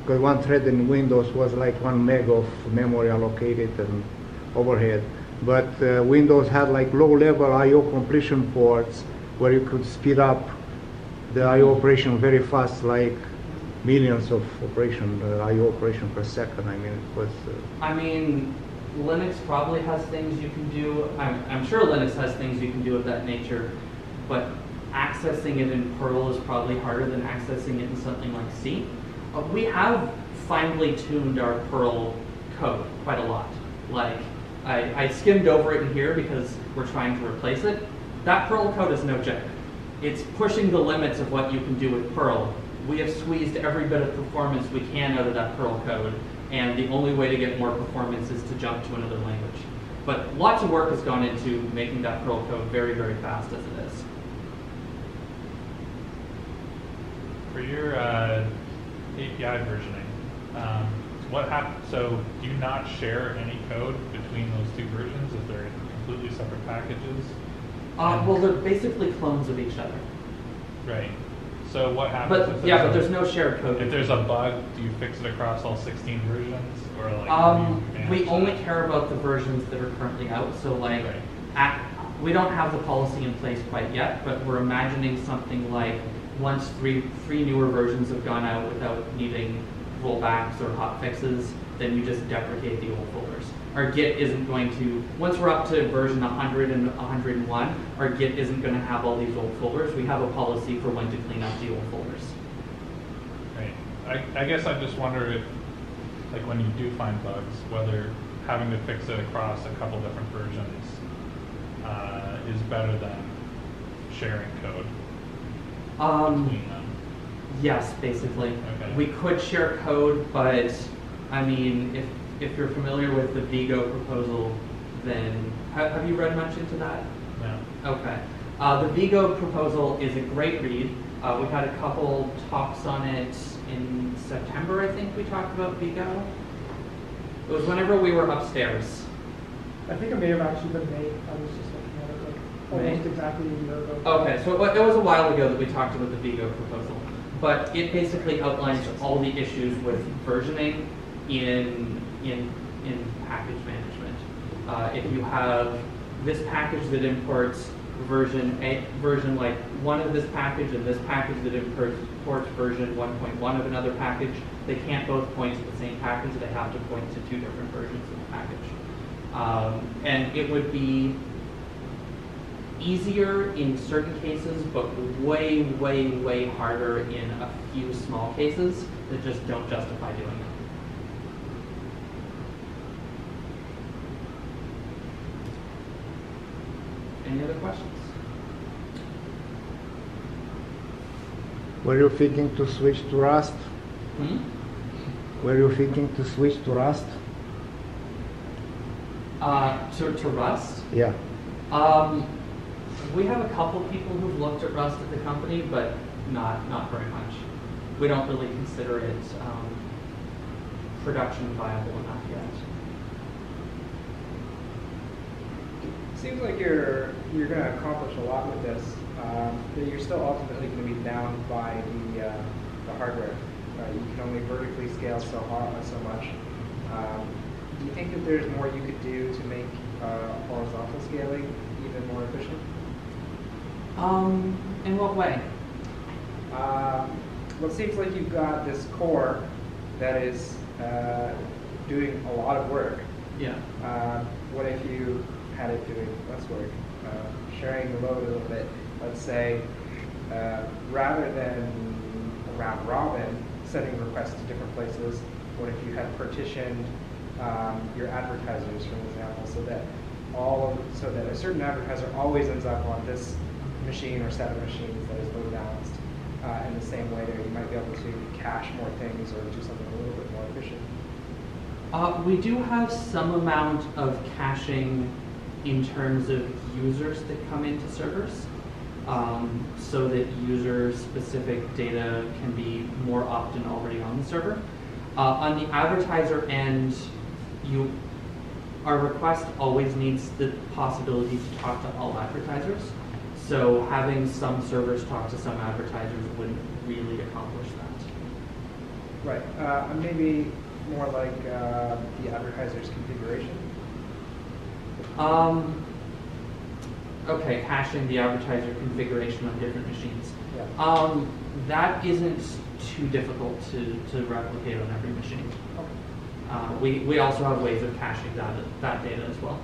because one thread in Windows was like 1 meg of memory allocated and overhead. But Windows had like low-level I/O completion ports where you could speed up the I/O operation very fast, like millions of I/O operation per second. I mean, it was. I mean, Linux probably has things you can do. I'm sure Linux has things you can do of that nature, but accessing it in Perl is probably harder than accessing it in something like C. We have finely tuned our Perl code quite a lot. Like, I skimmed over it in here because we're trying to replace it. That Perl code is no joke. It's pushing the limits of what you can do with Perl. We have squeezed every bit of performance we can out of that Perl code, and the only way to get more performance is to jump to another language. But lots of work has gone into making that Perl code very, very fast as it is. For your API versioning, what happens? So do you not share any code between those two versions if they're completely separate packages? Well, they're basically clones of each other. Right. So what happens? But yeah, but there's no shared code. If there's a bug, do you fix it across all 16 versions, or like? We only care about the versions that are currently out. So like, we don't have the policy in place quite yet, but we're imagining something like once three newer versions have gone out without needing rollbacks or hot fixes, then you just deprecate the old folders. Our Git isn't going to, once we're up to version 100 and 101, our Git isn't going to have all these old folders. We have a policy for when to clean up the old folders. Right. I guess I just wonder if, like when you do find bugs, whether having to fix it across a couple different versions is better than sharing code between them. Yes, basically. Okay. We could share code, but I mean, if you're familiar with the Vigo proposal, then have you read much into that? No. Okay. The Vigo proposal is a great read. We had a couple talks on it in September, I think we talked about Vigo. It was whenever we were upstairs. I think it may have actually been May. I was just looking at it like almost exactly a year ago. Okay, so it was a while ago that we talked about the Vigo proposal. But it basically outlines all the issues with versioning in package management. If you have this package that imports version like one of this package and this package that imports version 1.1 of another package, they can't both point to the same package. They have to point to two different versions of the package. And it would be easier in certain cases, but way, way, way harder in a few small cases that just don't justify doing it. Any other questions? Were you thinking to switch to Rust? Were you thinking to switch to Rust? To Rust? Yeah. We have a couple people who've looked at Rust at the company, but not very much. We don't really consider it production viable enough yet. Seems like you're going to accomplish a lot with this, but you're still ultimately going to be bound by the hardware. You can only vertically scale so much. Do you think that there's more you could do to make horizontal scaling even more efficient? In what way? Well, it seems like you've got this core that is doing a lot of work. Yeah. What if you had it doing less work. Sharing the load a little bit, let's say, rather than round robin, sending requests to different places, what if you had partitioned your advertisers, for example, so that a certain advertiser always ends up on this machine or set of machines that is load balanced. In the same way there, you might be able to cache more things or do something a little bit more efficient. We do have some amount of caching in terms of users that come into servers, so that user-specific data can be more often already on the server. On the advertiser end, our request always needs the possibility to talk to all advertisers. So having some servers talk to some advertisers wouldn't really accomplish that. Right. Maybe more like the advertiser's configuration. Okay, caching the advertiser configuration on different machines. Yeah. That isn't too difficult to replicate on every machine. Okay. We also have ways of caching that data as well.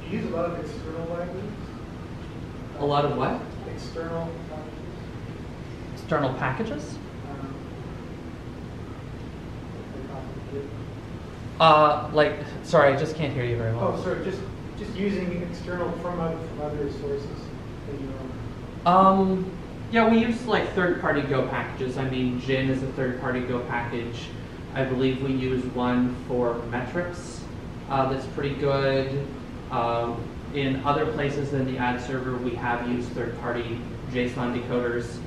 Do you use a lot of external languages? A lot of what? External languages? External packages? Sorry, I just can't hear you very well. Oh, sorry, just using external from other sources that you own. Yeah, we use like third-party Go packages. I mean, Gin is a third-party Go package. I believe we use one for metrics that's pretty good. In other places than the ad server, we have used third-party JSON decoders.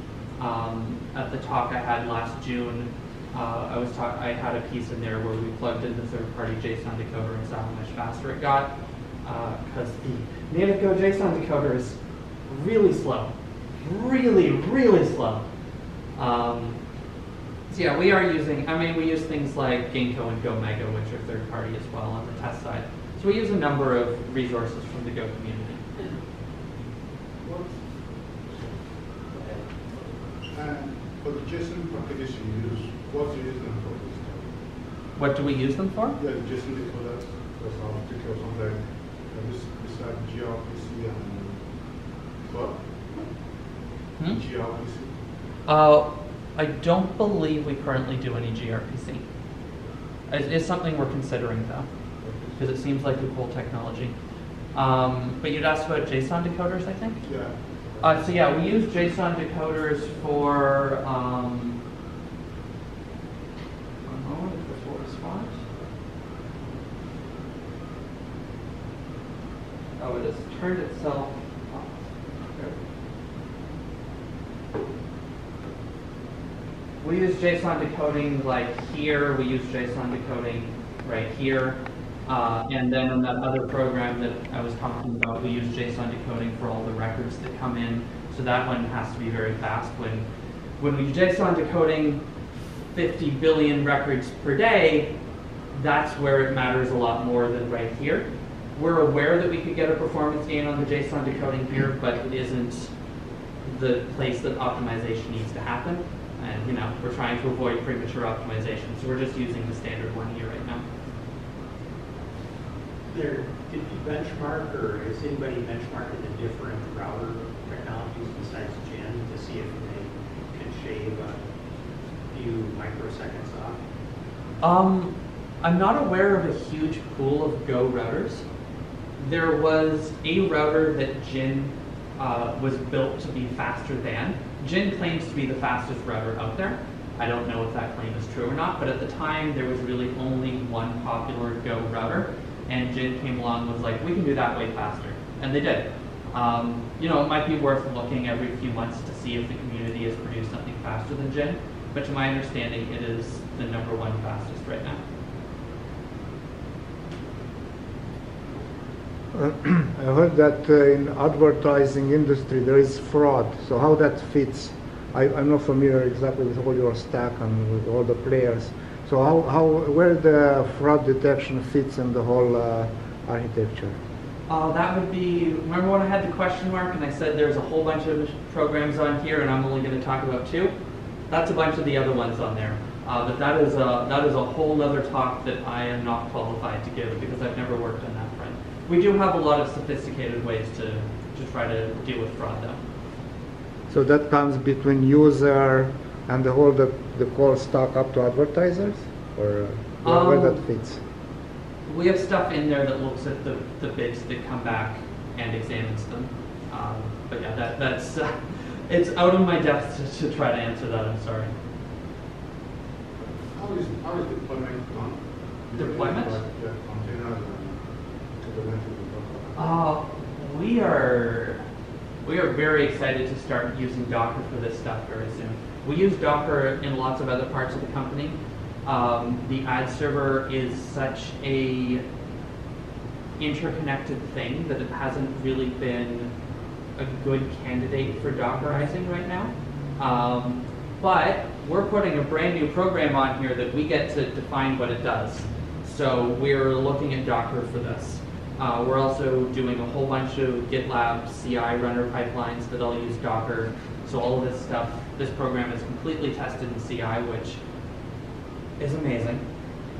At the talk I had last June, I had a piece in there where we plugged in the third-party JSON decoder and saw how much faster it got. Because the native Go JSON decoder is really slow. Really, really slow. So yeah, we are using, we use things like Ginkgo and Go Mega, which are third party as well on the test side. So we use a number of resources from the Go community. And for the JSON packages you use, what do you use them for? What do we use them for? Yeah, the JSON decoders, because I'll take care of something beside gRPC and what? gRPC? I don't believe we currently do any gRPC. It's something we're considering though, because it seems like a cool technology. But you'd asked about JSON decoders, I think? Yeah. So yeah, we use JSON decoders for, one moment before response. Oh, it has turned itself off. We use JSON decoding like here, we use JSON decoding right here. And then in that other program that I was talking about, we use JSON decoding for all the records that come in. So that one has to be very fast. When we use JSON decoding 50 billion records per day, that's where it matters a lot more than right here. We're aware that we could get a performance gain on the JSON decoding here, but it isn't the place that optimization needs to happen. And we're trying to avoid premature optimization, so we're just using the standard one here right now. Did you benchmark, or has anybody benchmarked the different router technologies besides Gen to see if they can shave a few microseconds off? I'm not aware of a huge pool of Go routers. There was a router that Gin was built to be faster than. Gin claims to be the fastest router out there. I don't know if that claim is true or not, but at the time there was really only one popular Go router, and Gin came along and was like, we can do that way faster. And they did. It might be worth looking every few months to see if the community has produced something faster than Gin, but to my understanding, it is the #1 fastest right now. I heard that in advertising industry there is fraud. So how that fits? I'm not familiar exactly with all your stack and with all the players. So where the fraud detection fits in the whole architecture? That would be, remember when I had the question mark and I said there's a whole bunch of programs on here and I'm only going to talk about 2? That's a bunch of the other ones on there. But that is a whole other talk that I am not qualified to give because I've never worked on that front. We do have a lot of sophisticated ways to try to deal with fraud, though. So that comes between user and the whole the call stack up to advertisers, or where that fits? We have stuff in there that looks at the bids that come back and examines them. But yeah, that's it's out of my depth to try to answer that. I'm sorry. How is deployment done? Deployment? Containers and Kubernetes. We are very excited to start using Docker for this stuff very soon. We use Docker in lots of other parts of the company. The ad server is such a interconnected thing that it hasn't really been a good candidate for Dockerizing right now. But we're putting a brand new program on here that we get to define what it does. So we're looking at Docker for this. We're also doing a whole bunch of GitLab CI runner pipelines that all use Docker. So all of this stuff, this program is completely tested in CI, which is amazing.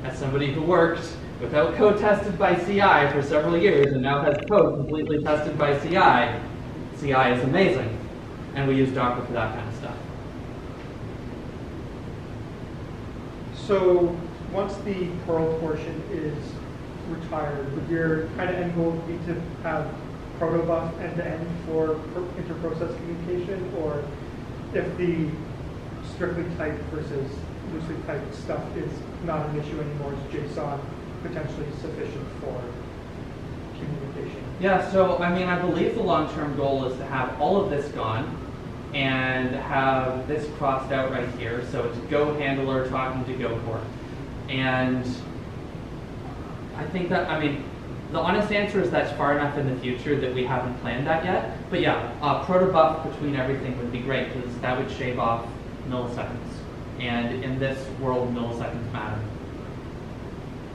As somebody who worked without code tested by CI for several years and now has code completely tested by CI, CI is amazing. And we use Docker for that kind of stuff. So once the Perl portion is retired, would your kind of end goal be to have protobuf end-to-end for inter-process communication, or if the strictly typed versus loosely typed stuff is not an issue anymore, is JSON potentially sufficient for communication? Yeah, so I mean, I believe the long-term goal is to have all of this gone and have this crossed out right here. So it's Go handler talking to Go core. And I think that, I mean, the honest answer is that's far enough in the future that we haven't planned that yet. But yeah, protobuf between everything would be great because that would shave off milliseconds. And in this world, milliseconds matter.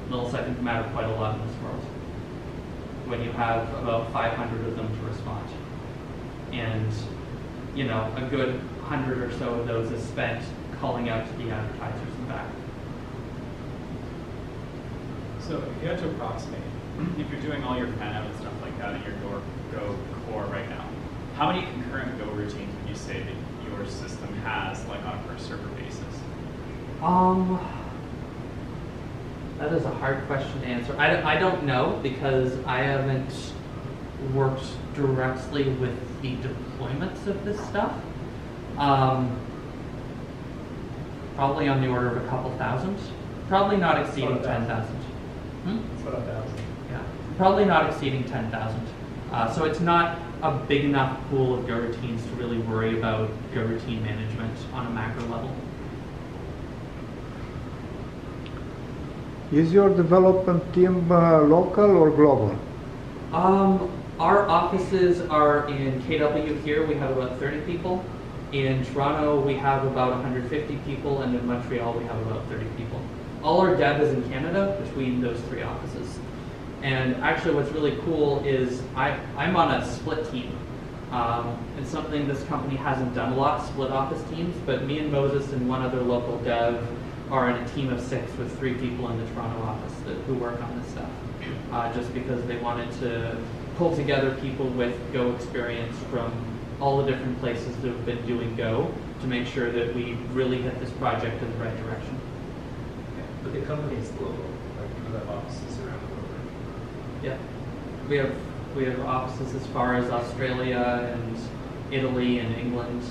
Milliseconds matter quite a lot in this world when you have about 500 of them to respond. And, you know, a good 100 or so of those is spent calling out to the advertisers and back. So if you had to approximate, if you're doing all your fan out and stuff like that in your Go core right now, how many concurrent Go routines would you say that your system has, like on a per server basis? That is a hard question to answer. I don't know because I haven't worked directly with the deployments of this stuff. Probably on the order of a couple thousand. Probably not exceeding 10,000. That's what 1,000. Yeah, probably not exceeding 10,000. So it's not a big enough pool of Go routines to really worry about Go routine management on a macro level. Is your development team local or global? Our offices are in KW here. We have about 30 people. In Toronto, we have about 150 people, and in Montreal, we have about 30 people. All our dev is in Canada between those three offices. And actually what's really cool is I'm on a split team. It's something this company hasn't done a lot, split office teams, but me and Moses and one other local dev are in a team of 6 with 3 people in the Toronto office who work on this stuff. Just because they wanted to pull together people with Go experience from all the different places that have been doing Go to make sure that we really hit this project in the right direction. But the company is global. Like you have offices around the world. Yeah, we have offices as far as Australia and Italy and England,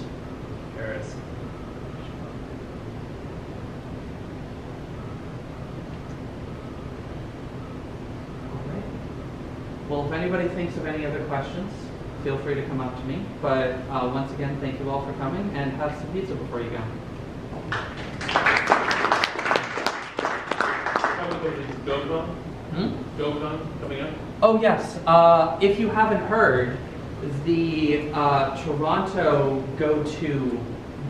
Paris. All right. Well, if anybody thinks of any other questions, feel free to come up to me. But once again, thank you all for coming, and have some pizza before you go. Golang coming up? Oh yes, if you haven't heard, the Toronto Go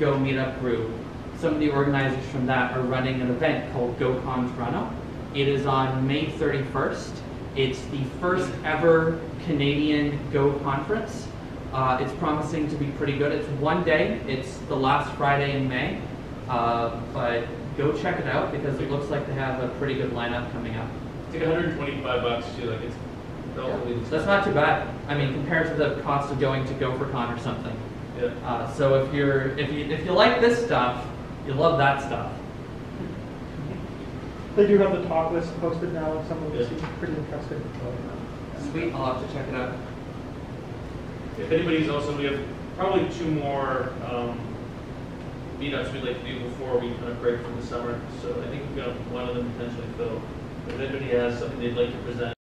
meetup group, some of the organizers from that are running an event called GoCon Toronto. It is on May 31st. It's the first ever Canadian Go conference. It's promising to be pretty good. It's one day. It's the last Friday in May, but go check it out because it looks like they have a pretty good lineup coming up. It's like $125 too. Like it's relatively. That's not too bad. I mean, compared to the cost of going to GopherCon or something. Yeah. So if you like this stuff, you love that stuff. They do have the talk list posted now, and some of it Yeah. seems pretty interesting. Sweet, I'll have to check it out. If anybody's also, we have probably 2 more meetups we'd like to do before we kind of break from the summer. So I think we've got one of them potentially filled. If anybody has something they'd like to present.